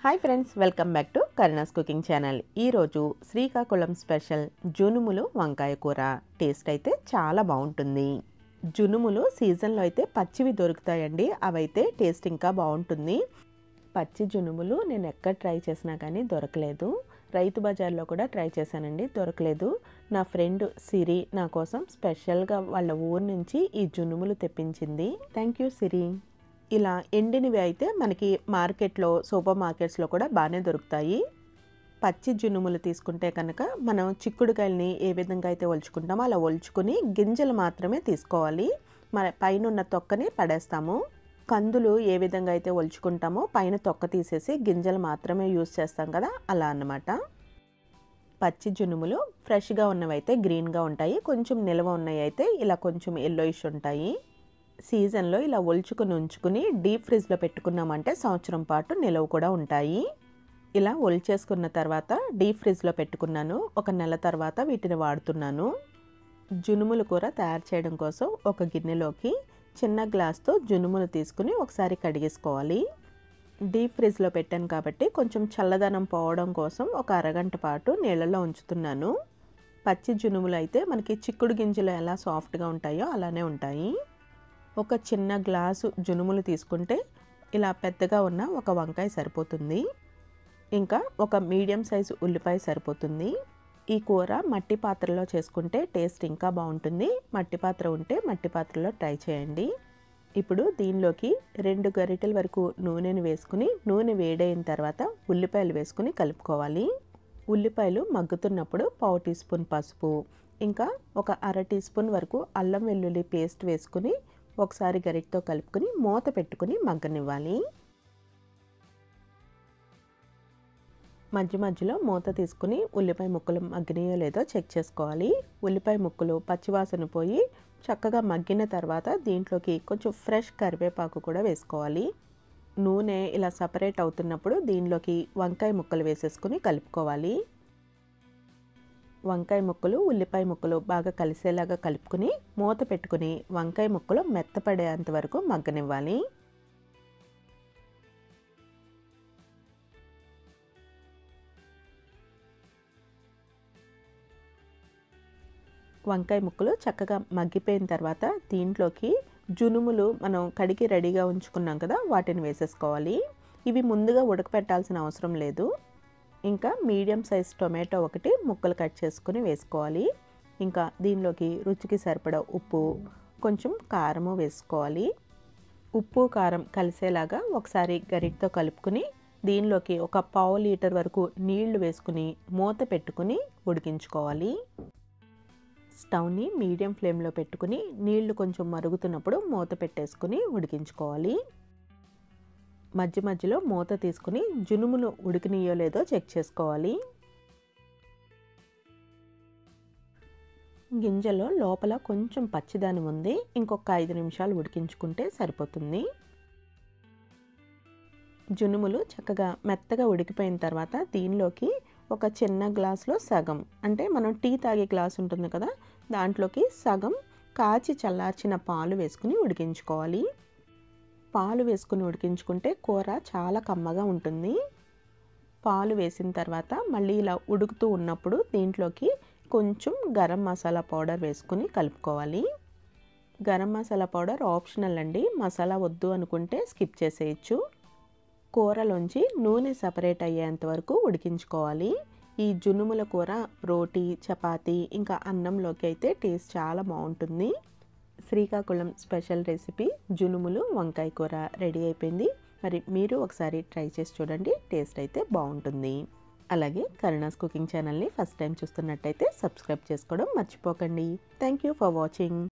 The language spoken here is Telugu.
Hi friends, welcome back to Karuna's cooking channel. ఈరోజు శ్రీకాకుళం స్పెషల్ జునుములు వంకాయ కూర. టేస్ట్ అయితే చాలా బాగుంటుంది. జునుములు సీజన్లో అయితే పచ్చివి దొరుకుతాయండి. అవైతే టేస్ట్ ఇంకా బాగుంటుంది. పచ్చి జునుములు నేను ఎక్కడ ట్రై చేసినా కానీ దొరకలేదు. రైతు బజార్లో కూడా ట్రై చేశానండి, దొరకలేదు. నా ఫ్రెండ్ సిరి నా కోసం స్పెషల్గా వాళ్ళ ఊరు నుంచి ఈ జునుములు తెప్పించింది. థ్యాంక్ యూ సిరి. ఇలా ఎండినవి అయితే మనకి మార్కెట్లో, సూపర్ మార్కెట్స్లో కూడా బాగానే దొరుకుతాయి. పచ్చి జునుములు తీసుకుంటే కనుక మనం చిక్కుడుకాయలని ఏ విధంగా అయితే ఒలుచుకుంటామో అలా ఒలుచుకుని గింజలు మాత్రమే తీసుకోవాలి. మన పైన ఉన్న తొక్కని పడేస్తాము. కందులు ఏ విధంగా అయితే ఒలుచుకుంటామో పైన తొక్క తీసేసి గింజలు మాత్రమే యూజ్ చేస్తాం కదా, అలా అన్నమాట. పచ్చి జునుములు ఫ్రెష్గా ఉన్నవైతే గ్రీన్గా ఉంటాయి, కొంచెం నిల్వ ఉన్నవి అయితే ఇలా కొంచెం ఎల్లోయిష్ ఉంటాయి. సీజన్లో ఇలా ఒలుచుకుని ఉంచుకుని డీప్ ఫ్రిడ్జ్లో పెట్టుకున్నామంటే సంవత్సరం పాటు నిలవ కూడా ఉంటాయి. ఇలా ఒలిచేసుకున్న తర్వాత డీప్ ఫ్రిడ్జ్లో పెట్టుకున్నాను. ఒక నెల తర్వాత వీటిని వాడుతున్నాను. జునుముల కూర తయారు చేయడం కోసం ఒక గిన్నెలోకి చిన్న గ్లాస్తో జునుములు తీసుకుని ఒకసారి కడిగేసుకోవాలి. డీప్ ఫ్రిడ్జ్లో పెట్టాను కాబట్టి కొంచెం చల్లదనం పోవడం కోసం ఒక అరగంట పాటు నీళ్ళలో ఉంచుతున్నాను. పచ్చి జునుములు అయితే మనకి చిక్కుడు గింజలు ఎలా సాఫ్ట్గా ఉంటాయో అలానే ఉంటాయి. ఒక చిన్న గ్లాసు జునుములు తీసుకుంటే ఇలా పెద్దగా ఉన్న ఒక వంకాయ సరిపోతుంది. ఇంకా ఒక మీడియం సైజు ఉల్లిపాయ సరిపోతుంది. ఈ కూర మట్టి పాత్రలో చేసుకుంటే టేస్ట్ ఇంకా బాగుంటుంది. మట్టి పాత్ర ఉంటే మట్టి పాత్రలో ట్రై చేయండి. ఇప్పుడు దీనిలోకి 2 గరిటెల వరకు నూనెను వేసుకుని, నూనె వేడైన తర్వాత ఉల్లిపాయలు వేసుకుని కలుపుకోవాలి. ఉల్లిపాయలు మగ్గుతున్నప్పుడు 1/2 టీ స్పూన్ పసుపు, ఇంకా ఒక 1/2 టీ స్పూన్ వరకు అల్లం వెల్లుల్లి పేస్ట్ వేసుకుని ఒకసారి గరిటెతో కలుపుకొని మూత పెట్టుకుని మగ్గనివ్వాలి. మధ్య మధ్యలో మూత తీసుకుని ఉల్లిపాయ ముక్కలు మగ్గినాయో లేదో చెక్ చేసుకోవాలి. ఉల్లిపాయ ముక్కలు పచ్చివాసన పోయి చక్కగా మగ్గిన తర్వాత దీంట్లోకి కొంచెం ఫ్రెష్ కరివేపాకు కూడా వేసుకోవాలి. నూనె ఇలా సపరేట్ అవుతున్నప్పుడు దీనిలోకి వంకాయ ముక్కలు వేసేసుకుని కలుపుకోవాలి. వంకాయ ముక్కలు ఉల్లిపాయ ముక్కలు బాగా కలిసేలాగా కలుపుకుని మూత పెట్టుకుని వంకాయ ముక్కలు మెత్తపడేంత వరకు మగ్గనివ్వాలి. వంకాయ ముక్కలు చక్కగా మగ్గిపోయిన తర్వాత దీంట్లోకి జునుములు మనం కడిగి రెడీగా ఉంచుకున్నాం కదా, వాటిని వేసేసుకోవాలి. ఇవి ముందుగా ఉడకపెట్టాల్సిన అవసరం లేదు. ఇంకా మీడియం సైజ్ టొమాటో ఒకటి ముక్కలు కట్ చేసుకుని వేసుకోవాలి. ఇంకా దీనిలోకి రుచికి సరిపడా ఉప్పు, కొంచెం కారము వేసుకోవాలి. ఉప్పు కారం కలిసేలాగా ఒకసారి గరిటెతో కలుపుకుని దీనిలోకి ఒక 1/2 లీటర్ వరకు నీళ్లు వేసుకుని మూత పెట్టుకుని ఉడికించుకోవాలి. స్టవ్ని మీడియం ఫ్లేమ్లో పెట్టుకుని నీళ్లు కొంచెం మరుగుతున్నప్పుడు మూత పెట్టేసుకుని ఉడికించుకోవాలి. మధ్య మధ్యలో మూత తీసుకుని జునుములు ఉడికినాయో లేదో చెక్ చేసుకోవాలి. గింజలో లోపల కొంచెం పచ్చిదానం ఉంది, ఇంకొక 5 నిమిషాలు ఉడికించుకుంటే సరిపోతుంది. జునుములు చక్కగా మెత్తగా ఉడికిపోయిన తర్వాత దీనిలోకి ఒక చిన్న గ్లాసులో సగం, అంటే మనం టీ తాగే గ్లాస్ ఉంటుంది కదా, దాంట్లోకి సగం కాచి చల్లార్చిన పాలు వేసుకుని ఉడికించుకోవాలి. పాలు వేసుకుని ఉడికించుకుంటే కూర చాలా కమ్మగా ఉంటుంది. పాలు వేసిన తర్వాత మళ్ళీ ఇలా ఉడుకుతూ ఉన్నప్పుడు దీంట్లోకి కొంచెం గరం మసాలా పౌడర్ వేసుకుని కలుపుకోవాలి. గరం మసాలా పౌడర్ ఆప్షనల్ అండి, మసాలా వద్దు అనుకుంటే స్కిప్ చేసేయచ్చు. కూరలోంచి నూనె సపరేట్ అయ్యేంత వరకు ఉడికించుకోవాలి. ఈ జునుముల కూర రోటీ, చపాతీ ఇంకా అన్నంలోకి అయితే టేస్ట్ చాలా బాగుంటుంది. శ్రీకాకుళం స్పెషల్ రెసిపీ జునుములు వంకాయ కూర రెడీ అయిపోయింది. మరి మీరు ఒకసారి ట్రై చేసి చూడండి, టేస్ట్ అయితే బాగుంటుంది. అలాగే కరుణాస్ కుకింగ్ ఛానల్ని ఫస్ట్ టైం చూస్తున్నట్టయితే సబ్స్క్రైబ్ చేసుకోవడం మర్చిపోకండి. Thank you for watching.